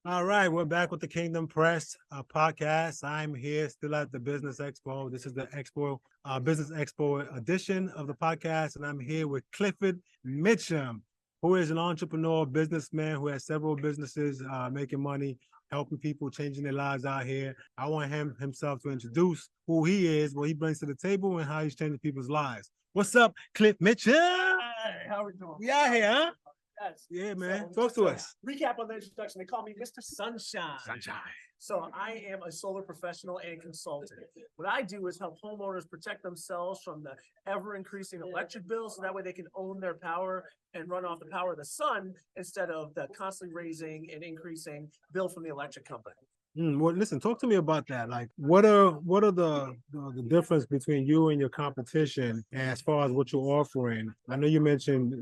All right, we're back with the Kingdom Press podcast. I'm here still at the Business Expo. This is the Expo Business Expo edition of the podcast, and I'm here with Clifford Mitchem, who is an entrepreneur, businessman who has several businesses making money, helping people, changing their lives out here. I want him himself to introduce who he is, what he brings to the table, and how he's changing people's lives. What's up, Cliff Mitchem? Hey, how we doing? We out here, huh? Yes. Yeah, man. So, Talk to us. Recap on the introduction. They call me Mr. Sunshine. Sunshine. So I am a solar professional and consultant. What I do is help homeowners protect themselves from the ever-increasing electric bill, so that way they can own their power and run off the power of the sun instead of the constantly raising and increasing bill from the electric company. Well, listen, talk to me about that. Like, what are the difference between you and your competition as far as what you're offering? I know you mentioned,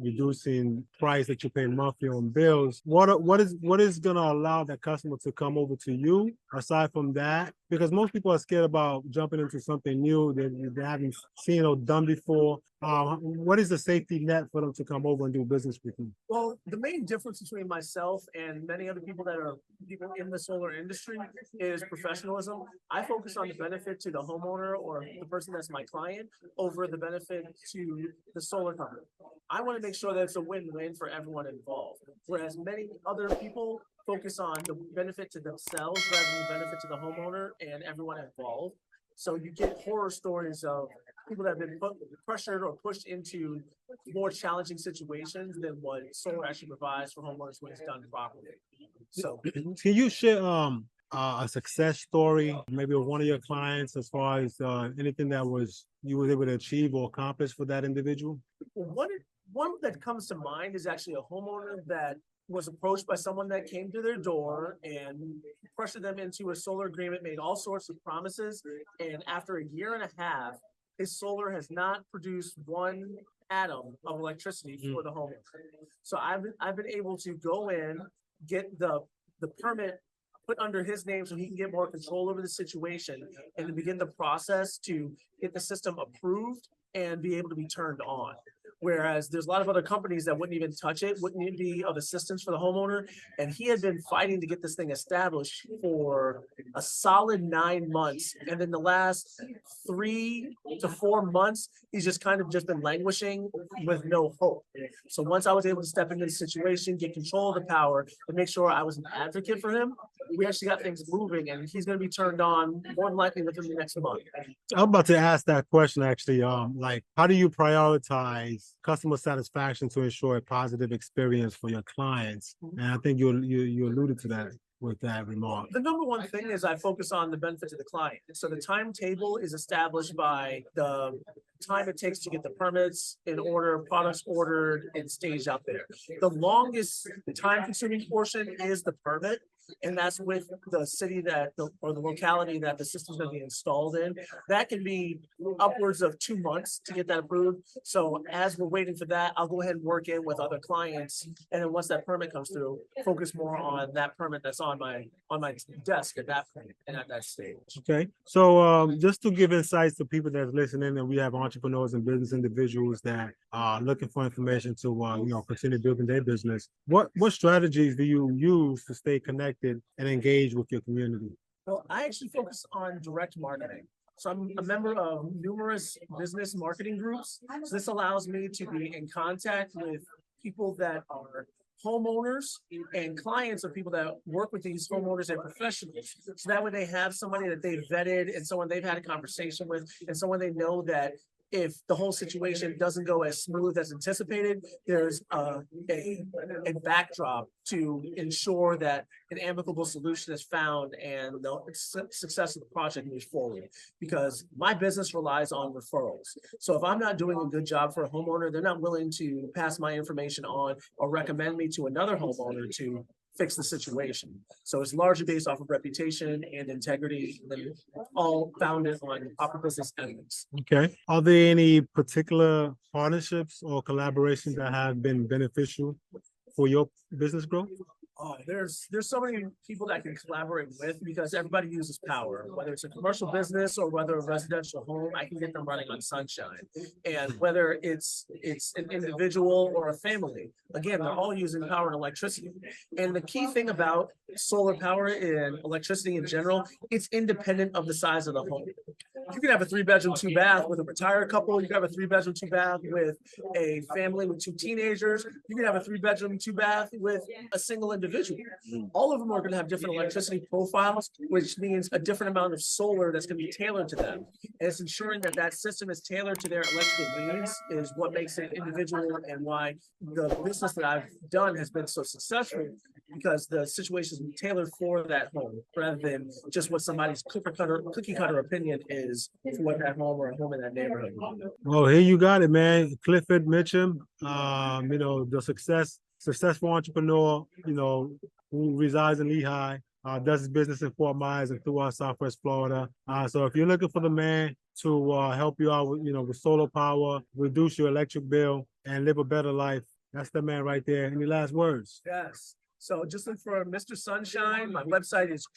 reducing price that you pay monthly on bills. What is gonna allow that customer to come over to you aside from that? Because most people are scared about jumping into something new that they haven't seen or done before. What is the safety net for them to come over and do business with you? Well, the main difference between myself and many other people that are people in the solar industry is professionalism. I focus on the benefit to the homeowner or the person that's my client over the benefit to the solar company. I want to make sure that it's a win-win for everyone involved. Whereas many other people focus on the benefit to themselves rather than the benefit to the homeowner and everyone involved. So you get horror stories of people that have been pressured or pushed into more challenging situations than what solar actually provides for homeowners when it's done properly. So Can you share a success story, maybe with one of your clients, as far as anything that you were able to achieve or accomplish for that individual? one that comes to mind is actually a homeowner that was approached by someone that came to their door and pressured them into a solar agreement, made all sorts of promises, and after a year and a half, his solar has not produced one atom of electricity for the homeowner. So I've been able to go in, get the permit put under his name so he can get more control over the situation and to begin the process to get the system approved and be able to be turned on. Whereas there's a lot of other companies that wouldn't even touch it, wouldn't even be of assistance for the homeowner. And he had been fighting to get this thing established for a solid 9 months. And then the last 3 to 4 months, he's just kind of just been languishing with no hope. So once I was able to step into the situation, get control of the power, and make sure I was an advocate for him, we actually got things moving, and he's going to be turned on more than likely within the next month. I'm about to ask that question actually. Like, how do you prioritize customer satisfaction to ensure a positive experience for your clients? And I think you alluded to that with that remark. The number one thing is I focus on the benefit to the client. So the timetable is established by the time it takes to get the permits in order, products ordered, and staged out there. The longest time consuming portion is the permit. And that's with the city or the locality that the system's going to be installed in. That can be upwards of 2 months to get that approved. So as we're waiting for that, I'll go ahead and work in with other clients. And then once that permit comes through, focus more on that permit that's on my desk at that point and at that stage. Okay. So just to give insights to people that's listening, and we have entrepreneurs and business individuals that are looking for information to continue building their business. What strategies do you use to stay connected and engage with your community? Well, I actually focus on direct marketing. So I'm a member of numerous business marketing groups. So this allows me to be in contact with people that are homeowners and clients of people that work with these homeowners and professionals. So that way they have somebody that they've vetted and someone they've had a conversation with and someone they know that if the whole situation doesn't go as smooth as anticipated, there's a backdrop to ensure that an amicable solution is found and the success of the project moves forward. Because my business relies on referrals. So if I'm not doing a good job for a homeowner, they're not willing to pass my information on or recommend me to another homeowner to fix the situation. So it's largely based off of reputation and integrity, and all founded on proper business ethics. Okay. Are there any particular partnerships or collaborations that have been beneficial for your business growth? Oh, there's so many people that can collaborate with because everybody uses power, whether it's a commercial business or whether a residential home, I can get them running on sunshine. And whether it's an individual or a family, again, they're all using power and electricity. And the key thing about solar power and electricity in general, it's independent of the size of the home. You can have a 3-bedroom, 2-bath with a retired couple. You can have a 3-bedroom, 2-bath with a family with 2 teenagers. You can have a 3-bedroom, 2-bath with a single individual. All of them are going to have different electricity profiles, which means a different amount of solar that's going to be tailored to them. And it's ensuring that that system is tailored to their electrical needs is what makes it individual and why the business that I've done has been so successful, because the situation is tailored for that home rather than just what somebody's cookie cutter opinion is for what that home or a home in that neighborhood. Oh, here you got it, man. Clifford Mitchem, the successful entrepreneur, who resides in Lehigh, does his business in Fort Myers and throughout Southwest Florida. So if you're looking for the man to help you out with solar power, reduce your electric bill, and live a better life, that's the man right there. Any last words? Yes. So just look for Mr. Sunshine. My website is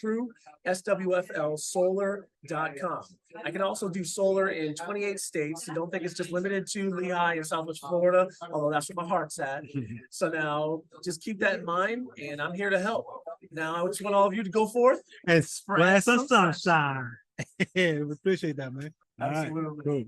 swflsolar.com. I can also do solar in 28 states. So don't think it's just limited to Lehigh and Southwest Florida, although that's where my heart's at. So now just keep that in mind, and I'm here to help. Now I just want all of you to go forth and spread some sunshine. We appreciate that, man. All Absolutely. right, cool.